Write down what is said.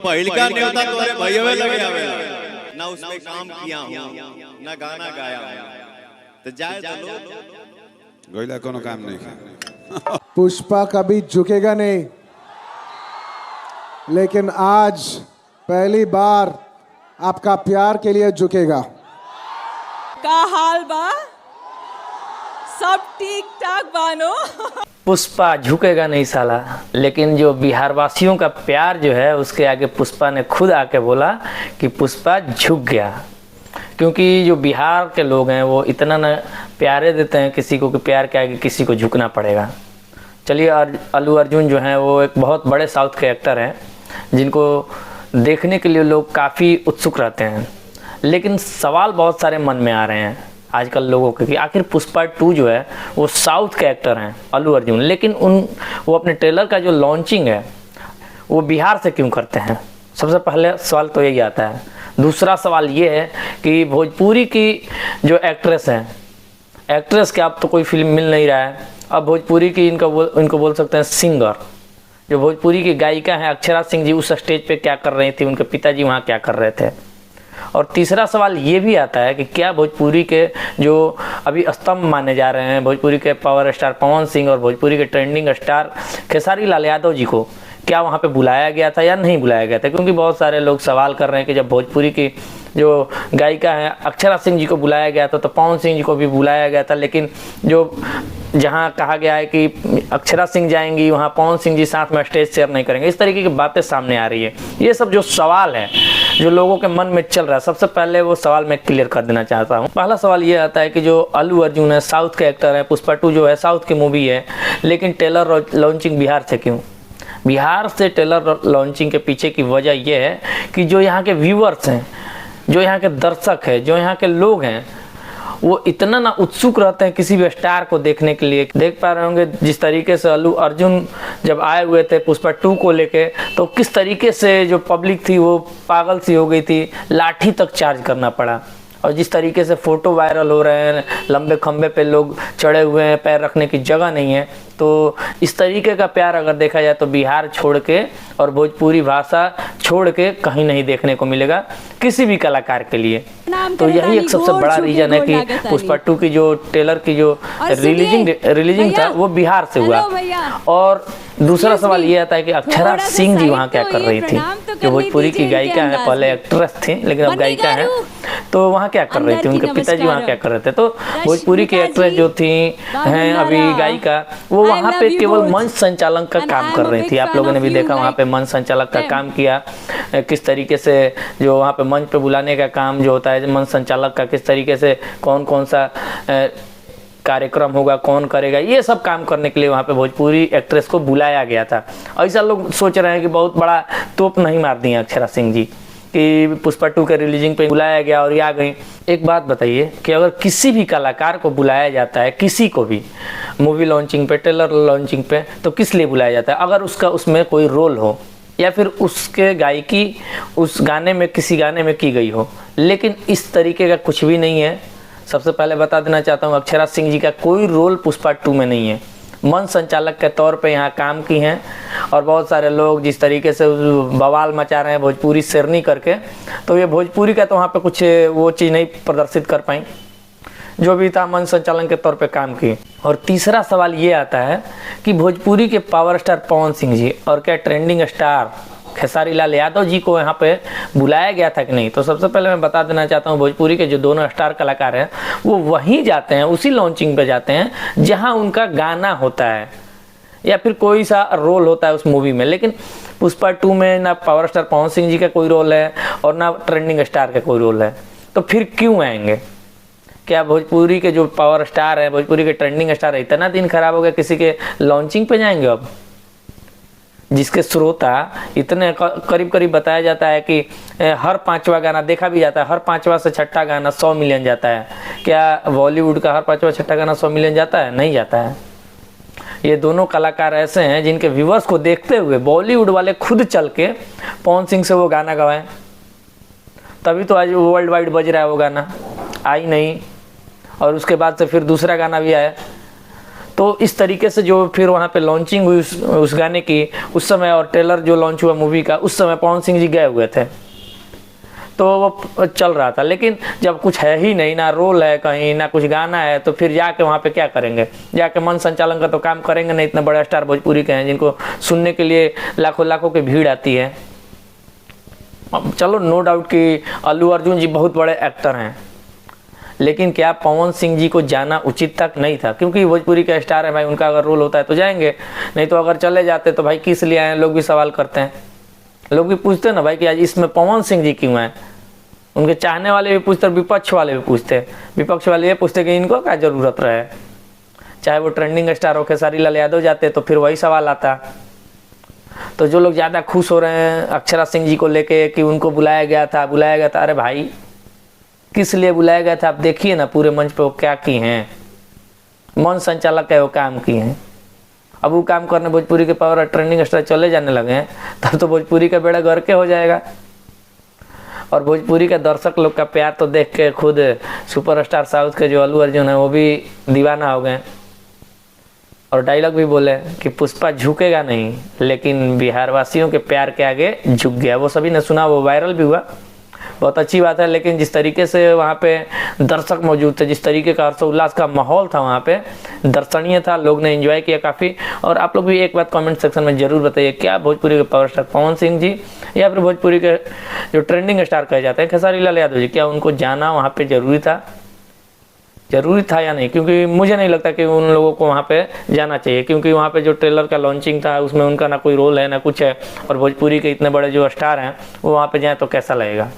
पहिलका न्योता तोरे भैयवे लगे आवेला ना उसमें काम किया हूं ना गाना गाया हूं तो जाए तो लो गोइला कोनो काम नहीं है। पुष्पा कभी झुकेगा नहीं, लेकिन आज पहली बार आपका प्यार के लिए झुकेगा। का हाल बा? सब ठीक ठाक बानो? पुष्पा झुकेगा नहीं साला, लेकिन जो बिहार वासियों का प्यार जो है उसके आगे पुष्पा ने खुद आके बोला कि पुष्पा झुक गया। क्योंकि जो बिहार के लोग हैं वो इतना न प्यारे देते हैं किसी को कि प्यार के आगे किसी को झुकना पड़ेगा। चलिए, अल्लू अर्जुन जो हैं वो एक बहुत बड़े साउथ के एक्टर हैं जिनको देखने के लिए लोग काफ़ी उत्सुक रहते हैं, लेकिन सवाल बहुत सारे मन में आ रहे हैं आजकल लोगों के कि आखिर पुष्पा 2 जो है वो साउथ के एक्टर हैं अल्लू अर्जुन, लेकिन वो अपने ट्रेलर का जो लॉन्चिंग है वो बिहार से क्यों करते हैं। सबसे पहले सवाल तो यही आता है। दूसरा सवाल ये है कि भोजपुरी की जो एक्ट्रेस हैं, एक्ट्रेस के अब तो कोई फिल्म मिल नहीं रहा है। अब भोजपुरी की इनको बोल सकते हैं सिंगर, जो भोजपुरी की गायिका हैं अक्षरा सिंह जी उस स्टेज पे क्या कर रही थी, उनके पिताजी वहाँ क्या कर रहे थे। और तीसरा सवाल ये भी आता है कि क्या भोजपुरी के जो अभी स्तंभ माने जा रहे हैं, भोजपुरी के पावर स्टार पवन सिंह और भोजपुरी के ट्रेंडिंग स्टार खेसारी लाल यादव जी को क्या वहाँ पे बुलाया गया था या नहीं बुलाया गया था। क्योंकि बहुत सारे लोग सवाल कर रहे हैं कि जब भोजपुरी की जो गायिका है अक्षरा सिंह जी को बुलाया गया था तो पवन सिंह जी को भी बुलाया गया था, लेकिन जो जहाँ कहा गया है कि अक्षरा सिंह जाएंगी वहाँ पवन सिंह जी साथ में स्टेज शेयर नहीं करेंगे। इस तरीके की बातें सामने आ रही है। ये सब जो सवाल है जो लोगों के मन में चल रहा है, सबसे पहले वो सवाल मैं क्लियर कर देना चाहता हूँ। पहला सवाल ये आता है कि जो अल्लू अर्जुन है साउथ के एक्टर है, पुष्पा 2 जो है साउथ की मूवी है, लेकिन ट्रेलर लॉन्चिंग बिहार से क्यों? बिहार से ट्रेलर लॉन्चिंग के पीछे की वजह यह है कि जो यहाँ के व्यूअर्स हैं, जो यहाँ के दर्शक हैं, जो यहाँ के लोग हैं, वो इतना ना उत्सुक रहते हैं किसी भी स्टार को देखने के लिए। देख पा रहे होंगे जिस तरीके से अल्लू अर्जुन जब आए हुए थे पुष्पा 2 को लेके, तो किस तरीके से जो पब्लिक थी वो पागल सी हो गई थी, लाठी तक चार्ज करना पड़ा। और जिस तरीके से फ़ोटो वायरल हो रहे हैं, लंबे खंबे पे लोग चढ़े हुए हैं, पैर रखने की जगह नहीं है। तो इस तरीके का प्यार अगर देखा जाए तो बिहार छोड़ के और भोजपुरी भाषा छोड़ के कहीं नहीं देखने को मिलेगा किसी भी कलाकार के लिए। तो यही एक सबसे बड़ा रीज़न है कि पुष्पा 2 की जो ट्रेलर की जो रिलीजिंग था वो बिहार से हुआ। और दूसरा सवाल ये आता है कि अक्षरा सिंह जी वहाँ क्या कर रही थी, जो भोजपुरी की गायिका है, पहले एक्ट्रेस थी लेकिन अब गायिका है, तो वहाँ क्या कर रही थी, उनके पिताजी वहाँ क्या कर रहे थे। तो भोजपुरी की एक्ट्रेस जो थी हैं अभी गायिका, वो वहाँ पे केवल मंच संचालन का काम कर रही थी। आप लोगों ने भी देखा वहाँ पे मंच संचालक का काम किया, किस तरीके से जो वहाँ पे मंच पे बुलाने का काम जो होता है मंच संचालक का, किस तरीके से कौन कौन सा कार्यक्रम होगा, कौन करेगा, ये सब काम करने के लिए वहाँ पे भोजपुरी एक्ट्रेस को बुलाया गया था। ऐसा लोग सोच रहे हैं कि बहुत बड़ा तोप नहीं मार दिए अक्षरा सिंह जी कि पुष्पा 2 के रिलीजिंग पे बुलाया गया और ये आ गई। एक बात बताइए कि अगर किसी भी कलाकार को बुलाया जाता है, किसी को भी मूवी लॉन्चिंग पे, ट्रेलर लॉन्चिंग पे, तो किस लिए बुलाया जाता है? अगर उसका उसमें कोई रोल हो या फिर उसके गायकी उस गाने में किसी गाने में की गई हो, लेकिन इस तरीके का कुछ भी नहीं है। सबसे पहले बता देना चाहता हूँ अक्षरा सिंह जी का कोई रोल पुष्पा 2 में नहीं है। मंच संचालक के तौर पे यहाँ काम की हैं और बहुत सारे लोग जिस तरीके से बवाल मचा रहे हैं भोजपुरी शेरनी करके, तो ये भोजपुरी का तो वहाँ पे कुछ वो चीज़ नहीं प्रदर्शित कर पाई, जो भी था मंच संचालन के तौर पे काम की। और तीसरा सवाल ये आता है कि भोजपुरी के पावर स्टार पवन सिंह जी और क्या ट्रेंडिंग स्टार खेसारी लाल यादव जी को यहाँ पे बुलाया गया था कि नहीं। तो सबसे पहले मैं बता देना चाहता हूँ भोजपुरी के जो दोनों स्टार कलाकार हैं वो वहीं जाते हैं, उसी लॉन्चिंग पे जाते हैं जहाँ उनका गाना होता है या फिर कोई सा रोल होता है उस मूवी में। लेकिन पुष्पा 2 में ना पावर स्टार पवन सिंह जी का कोई रोल है और ना ट्रेंडिंग स्टार का कोई रोल है, तो फिर क्यों आएंगे? क्या भोजपुरी के जो पावर स्टार है, भोजपुरी के ट्रेंडिंग स्टार है, इतना दिन खराब हो गया किसी के लॉन्चिंग पे जाएंगे अब? जिसके श्रोता इतने करीब करीब बताया जाता है कि हर 5वां गाना देखा भी जाता है, हर 5वां से 6ठा गाना 100 मिलियन जाता है। क्या बॉलीवुड का हर 5वां 6ठा गाना 100 मिलियन जाता है? नहीं जाता है। ये दोनों कलाकार ऐसे हैं जिनके व्यूअर्स को देखते हुए बॉलीवुड वाले खुद चल के पवन सिंह से वो गाना गवाएं, तभी तो आज वर्ल्ड वाइड बज रहा है वो गाना। आई नहीं, और उसके बाद से फिर दूसरा गाना भी आया। तो इस तरीके से जो फिर वहाँ पे लॉन्चिंग हुई उस गाने की उस समय, और ट्रेलर जो लॉन्च हुआ मूवी का उस समय पवन सिंह जी गए हुए थे, तो वो चल रहा था। लेकिन जब कुछ है ही नहीं, ना रोल है कहीं, ना कुछ गाना है, तो फिर जाके वहाँ पे क्या करेंगे? जाके मन संचालन का तो काम करेंगे नहीं। इतने बड़े स्टार भोजपुरी के हैं जिनको सुनने के लिए लाखों लाखों की भीड़ आती है। चलो नो डाउट कि अल्लू अर्जुन जी बहुत बड़े एक्टर हैं, लेकिन क्या पवन सिंह जी को जाना उचित तक नहीं था? क्योंकि भोजपुरी के स्टार है भाई, उनका अगर रोल होता है तो जाएंगे, नहीं तो अगर चले जाते तो भाई किस लिए आए? लोग भी सवाल करते हैं, लोग भी पूछते हैं ना भाई कि आज इसमें पवन सिंह जी क्यों आए। उनके चाहने वाले भी पूछते, विपक्ष वाले भी पूछते। विपक्ष वाले ये पूछते कि इनको क्या जरूरत रहे? चाहे वो ट्रेंडिंग स्टार हो खेसारी लाल यादव जाते तो फिर वही सवाल आता। तो जो लोग ज़्यादा खुश हो रहे हैं अक्षरा सिंह जी को लेके कि उनको बुलाया गया था, अरे भाई किस लिए बुलाया गया था? आप देखिए ना पूरे मंच पे वो क्या की हैं, मन संचालक है वो काम किए हैं। अब वो काम करने भोजपुरी के पावर ट्रेंडिंग स्टार चले जाने लगे हैं, तब तो भोजपुरी का बेड़ा गर्क हो जाएगा। और भोजपुरी के दर्शक लोग का प्यार तो देख के खुद सुपरस्टार साउथ के जो अल्लू अर्जुन है वो भी दीवाना हो गए, और डायलॉग भी बोले कि पुष्पा झुकेगा नहीं, लेकिन बिहार वासियों के प्यार के आगे झुक गया। वो सभी ने सुना, वो वायरल भी हुआ, बहुत अच्छी बात है। लेकिन जिस तरीके से वहाँ पे दर्शक मौजूद थे, जिस तरीके का हर्षोल्लास का माहौल था वहाँ पे, दर्शनीय था, लोग ने एंजॉय किया काफ़ी। और आप लोग भी एक बात कमेंट सेक्शन में जरूर बताइए, क्या भोजपुरी के पावर स्टार पवन सिंह जी या फिर भोजपुरी के जो ट्रेंडिंग स्टार कहे जाते हैं खेसारी लाल यादव जी, क्या उनको जाना वहाँ पे जरूरी था या नहीं? क्योंकि मुझे नहीं लगता कि उन लोगों को वहाँ पे जाना चाहिए, क्योंकि वहाँ पे जो ट्रेलर का लॉन्चिंग था उसमें उनका ना कोई रोल है ना कुछ है, और भोजपुरी के इतने बड़े जो स्टार हैं वो वहाँ पे जाएँ तो कैसा लगेगा?